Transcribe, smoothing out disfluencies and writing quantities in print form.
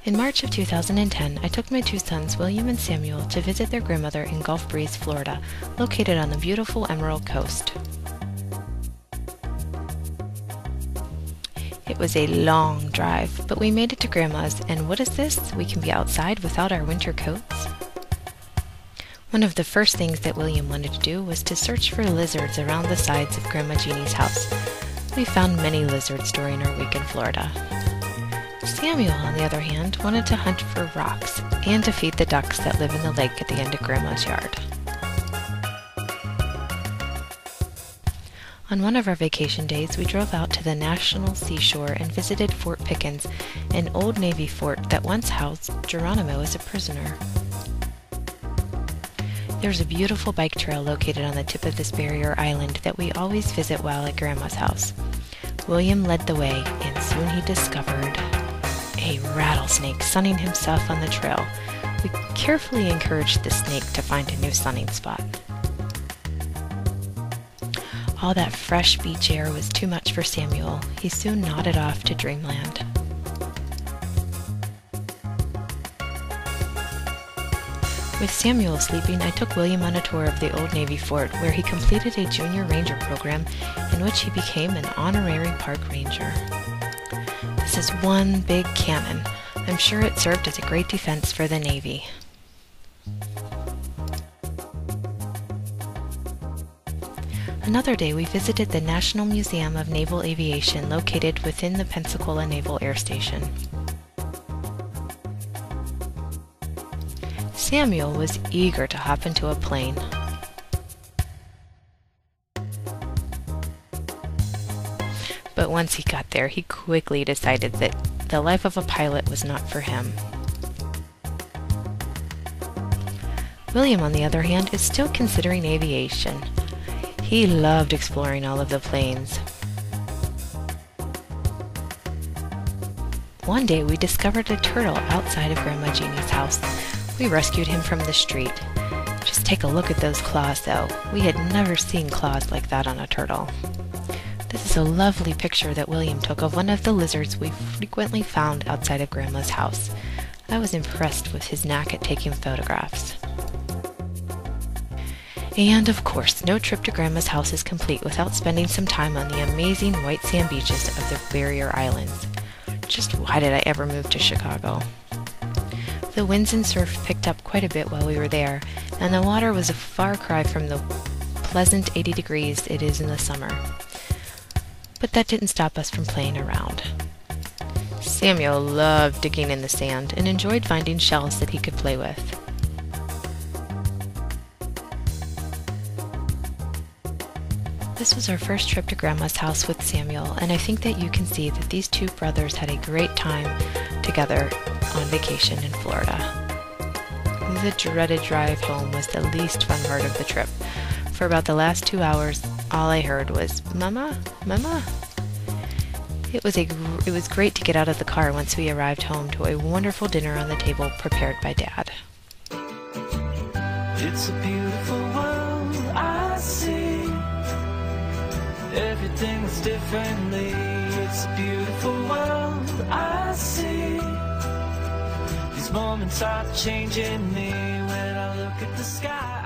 In March of 2010, I took my two sons, William and Samuel, to visit their grandmother in Gulf Breeze, Florida, located on the beautiful Emerald Coast. It was a long drive, but we made it to Grandma's, and what is this? We can be outside without our winter coats? One of the first things that William wanted to do was to search for lizards around the sides of Grandma Jeannie's house. We found many lizards during our week in Florida. Samuel, on the other hand, wanted to hunt for rocks and to feed the ducks that live in the lake at the end of Grandma's yard. On one of our vacation days, we drove out to the National Seashore and visited Fort Pickens, an old Navy fort that once housed Geronimo as a prisoner. There's a beautiful bike trail located on the tip of this barrier island that we always visit while at Grandma's house. William led the way, and soon he discovered a rattlesnake sunning himself on the trail. We carefully encouraged the snake to find a new sunning spot. All that fresh beach air was too much for Samuel. He soon nodded off to dreamland. With Samuel sleeping, I took William on a tour of the Old Navy Fort, where he completed a junior ranger program in which he became an honorary park ranger. This is one big cannon. I'm sure it served as a great defense for the Navy. Another day, we visited the National Museum of Naval Aviation located within the Pensacola Naval Air Station. Samuel was eager to hop into a plane. But once he got there, he quickly decided that the life of a pilot was not for him. William, on the other hand, is still considering aviation. He loved exploring all of the planes. One day, we discovered a turtle outside of Grandma Jeannie's house. We rescued him from the street. Just take a look at those claws, though. We had never seen claws like that on a turtle. This is a lovely picture that William took of one of the lizards we frequently found outside of Grandma's house. I was impressed with his knack at taking photographs. And of course, no trip to Grandma's house is complete without spending some time on the amazing white sand beaches of the barrier islands. Just why did I ever move to Chicago? The winds and surf picked up quite a bit while we were there, and the water was a far cry from the pleasant 80 degrees it is in the summer. But that didn't stop us from playing around. Samuel loved digging in the sand and enjoyed finding shells that he could play with. This was our first trip to Grandma's house with Samuel, and I think that you can see that these two brothers had a great time together on vacation in Florida. The dreaded drive home was the least fun part of the trip. For about the last 2 hours, all I heard was, "Mama, Mama." It was great to get out of the car once we arrived home to a wonderful dinner on the table prepared by Dad. It's a beautiful world I see. Everything's differently. It's a beautiful world I see. These moments are changing me when I look at the sky.